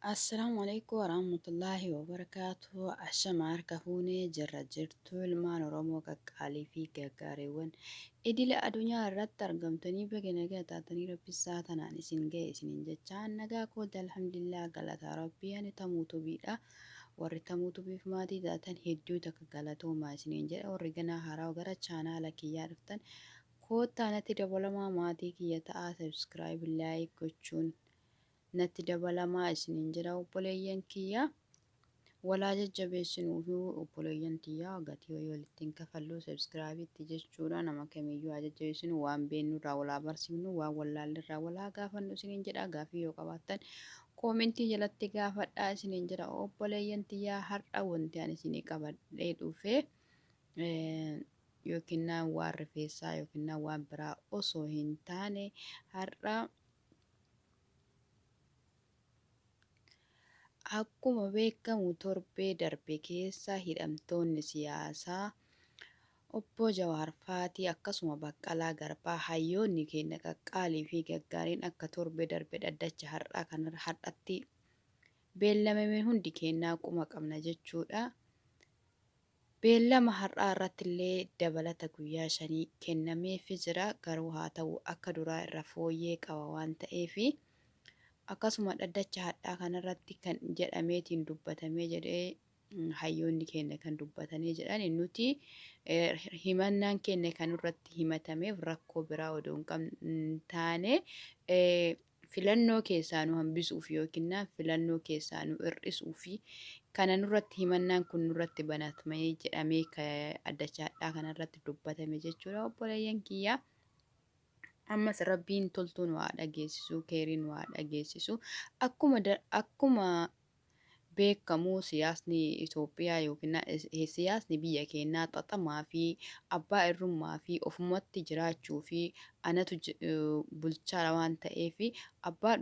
Assalamualaikum warahmatullahi wabarakatuh. Ashama harka fuunee jirra jirtu ilmaan Oromoo qaqqaalii fi gaggaariiwwan idila addunyaa irratti argamtanii baga nagaa taatanii rabbisaa tanaan isin ga'e isiniin jechaan nagaa kooda alhamdulillah galataa rabbii ani tamuutu biidha. Warri tamuutu biif maatii taatan hedduu takka galatoomaa isiniin jedha warri ganaa haaraa gara chaanaala kiyyaa dhuftan koottaa natti dabalamaa maatii kiyya ta'aa sabskiraayib laayik gochuun natti dabalamaa isiniin jedha obboleeyyan kiyya walaa jajjabeessinuu fi obboleeyyan kiyya gatii wayii walitti hin kafallu sabskiraayibitti jechuudha nama kamiyyuu haa jajjabeessinu waan beeknu irraa walaa barsiifnu waan wallaalle irraa walaa gaafannu isiniin jedha gaafii yoo qabaattan koomentii jalatti gaafadhaa isiniin jedha obboleeyyan kiyya har'a wanti ani isinii qabadhee dhufe yookiin waan rifeensaa yookiin waan biraa osoo hin taane har'a akkuma beekamu torbee darbe keessa hidhamtoonni siyaasaa obbo Jawaar Faatii akkasuma Baqqalaa Garbaa hayyoonni keenya qaqqaalii fi gaggaariin akka torbee darbe dhaddacha har'aa kanarra har'atti beellamame hundi keenyaa quma qabna jechuudha. Beellama har'aa irratti illee dabalata guyyaa 5 kennameefii jira garuu haa ta'u akka duraa irra fooyyee qaba waan ta'eef akkasuma dhaddacha har'aa kanarratti kan jedhameetiin dubbatamee jedhee hayyoonni keenya kan dubbatanii jedhan nuti himannaan keenya kan irratti himatameef rakkoo biraa odoo hin taane filannoo keessaa nu hambisuuf yookiin filannoo keessaa nu hir'isuuf kana nurratti himannaan kun nurratti banatamee jedhamee dhaddacha har'aa kanarratti dubbatame jechuudha obboleeyyan kiyyaa. Ammas rabbiin toltuun waa dhageessisu keeriin waa dhageessisu akkuma beekamu siyaasni Itoophiyaa yookiin siyaasni biyya keenyaa xaxamaa fi abbaa irrummaa fi ofumatti jiraachuu fi anatu bulchaa waan ta'eef abbaa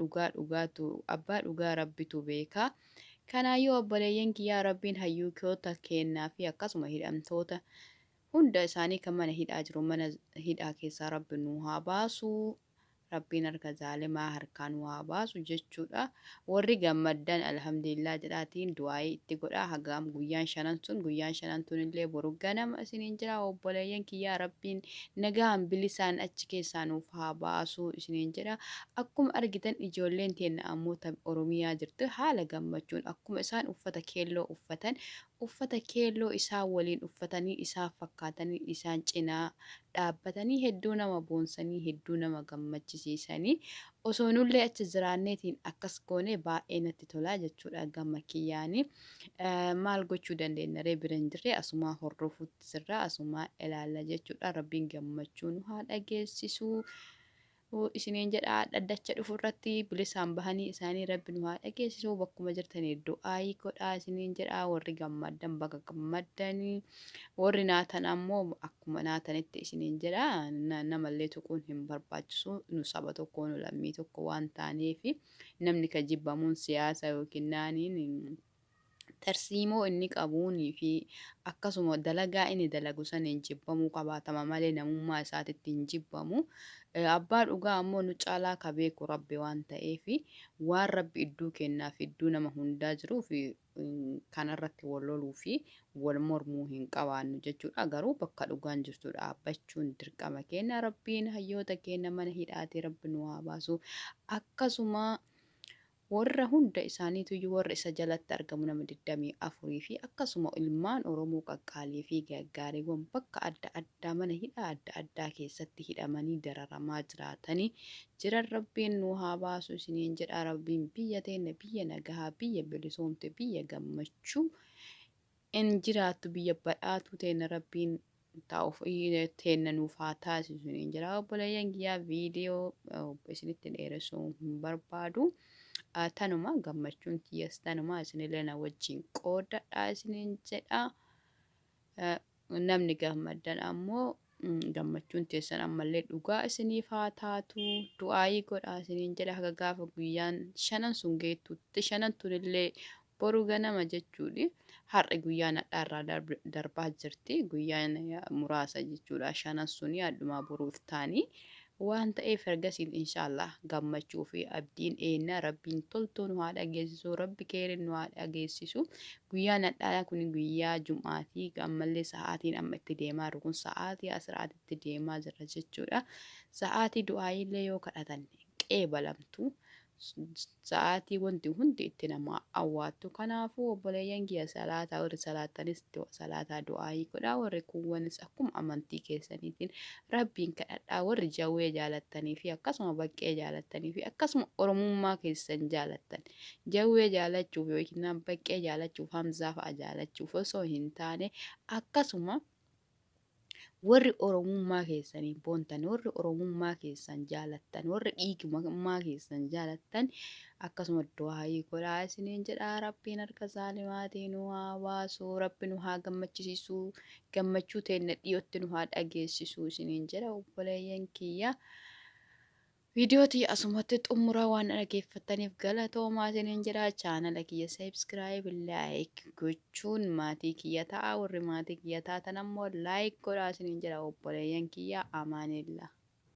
dhugaa rabbitu beeka. Kanaayyuu obboleeyyan kiyyaa rabbiin hayyoota keenyaa fi akkasuma hidhamtoota hunda isaanii kan mana hidhaa jiru mana hidhaa keessaa rabbi nu haa baasu rabbiin harka zaalimaa harkaan nu haa baasu jechuudha. Warri gammaddan alhamdulillah jedhaatiin du'aayii itti godhaa hagaam guyyaan 5 sun guyyaan 5 tun illee boru ganama isiniin jira obboleeyyan kiyyaa rabbiin nagaan bilisaan achi keessaa nuuf haa baasu isiniin jira. Akkuma argitan ijoolleen teenya ammoo Oromiyaa jirtu haala gammachuun akkuma isaan uffata keelloo uffata keelloo isaan waliin uffatanii isaan fakkaatanii isaan cinaa dhaabbatanii hedduu nama boonsanii hedduu nama gammachisiisanii osoo nullee achi jiraanneetiin akkas goone baay'ee natti tolaa jechuudha gamma kiyyaanii maal gochuu dandeenya ree bira hin jirre asumaa hordofuutti sirraa asumaa ilaalla jechuudha rabbiin gammachuu nu haa dhageessisu. Isiniin jedha dhaddacha dhufu irratti bilisaan bahanii isaanii rabbi nu haa dhageessisu bakkuma jirtanii du'aayii godhaa isiniin jedha warri gammaddan baga gammaddanii warri naatan ammoo akkuma naatanitti isiniin jedha namallee tuquun hin barbaachisu nu saba tokko nu lammii tokko waan taaneef namni kan jibbamuun siyaasa yookiin naaniin tarsiimoo inni qabuunii fi akkasuma dalagaa inni dalagu sana hin jibbamuu qabaatama malee namummaa isaatitti hin jibbamu. Abbaa dhugaa ammoo nu caalaa ka beeku rabbi waan ta'eef waan rabbi idduu kennaaf idduu nama hundaa jiruuf kanarratti wal loluu fi wal mormuu hin qabaannu jechuudha. Garuu bakka dhugaan jirtu dhaabbachuun dirqama keenya rabbiin hayyoota keenya mana hidhaatee rabbi nu haa baasu akkasuma warra hunda isaaniitu warra isa jalatti argamu nama 24 fi akkasuma ilmaan Oromoo qaqqaalii fi gaggaariiwwan bakka adda addaa mana hidhaa adda addaa keessatti hidhamanii dararamaa jiraatanii jiran rabbiin nu haa baasu isiniin jedha rabbiin biyya teenya biyya nagahaa biyya bilisoomte biyya gammachuu in jiraattu biyya badhaatu teenya rabbiin taa'uuf teenya nuuf haa taasisu isiniin jedha obboleeyyan kiyyaa viidiyoo isinitti dheeressuu hin barbaadu. Tanuma gammachuun kiyyas tanuma isinillee na wajjin qoodadhaa isiniin jedha namni gammaddan ammoo gammachuun teessan ammallee dhugaa isiniif haa taatu du'aayii godhaa isiniin jedha haga gaafa guyyaan 5 sun geettutti 5 tunillee boru ganama jechuudha. Har'a guyyaan hadhaarraa darbaa jirti guyyaan muraasa jechuudha 5 suni addumaa boruuf taanii waan ta'eef ergasiin inshaallah gammachuu fi abdiin eenna rabbiin toltuu nu haa dhageessisu rabbi keerin nu haa dhageessisu. Guyyaan hadhaa kun guyyaa jum'aatii ammallee sa'aatiin amma itti deemaa jiru kun sa'aatii asiraatitti deemaa jira jechuudha. Sa'aatii du'aayillee yoo kadhatan qeebalamtu. Sa'aatii wanti hundi itti nama awwaattu. Kanaafuu obboleeyyan kiyya salaataa warri salaatanis salaataa du'aayii godhaa warri kuuwwanis akkuma amantii keessaniitiin rabbiin kadhadhaa warri jawwee jaalattanii fi akkasuma baqqee jaalattanii fi akkasuma oromummaa keessan jaalattan jawwee jaalachuuf yookiin baqqee jaalachuuf hamzaa fa'a jaalachuuf osoo hin taane akkasuma warri oromummaa keessanii boontan warri oromummaa keessan jaalattan warri dhiigummaa keessan jaalattan akkasuma du'aayii godhaa isiniin jedha. Rabbiin harka saalimaatii nu haa baasu rabbi nu haa gammachisiisu gammachuu teenya dhiyootti nu haa dhageessisu isiniin jedha obboleeyyan kiyya. Viidiyootii asumatti xumuraa waan dhageeffattaniif galatoomaa isiniin jedha. Chaanala kiyya saabskiraayib laayik gochuun maatii kiyya ta'a warri maatii kiyya taatan ammoo laayik godhaa isiniin jedha obboleeyyan kiyya amaanillah.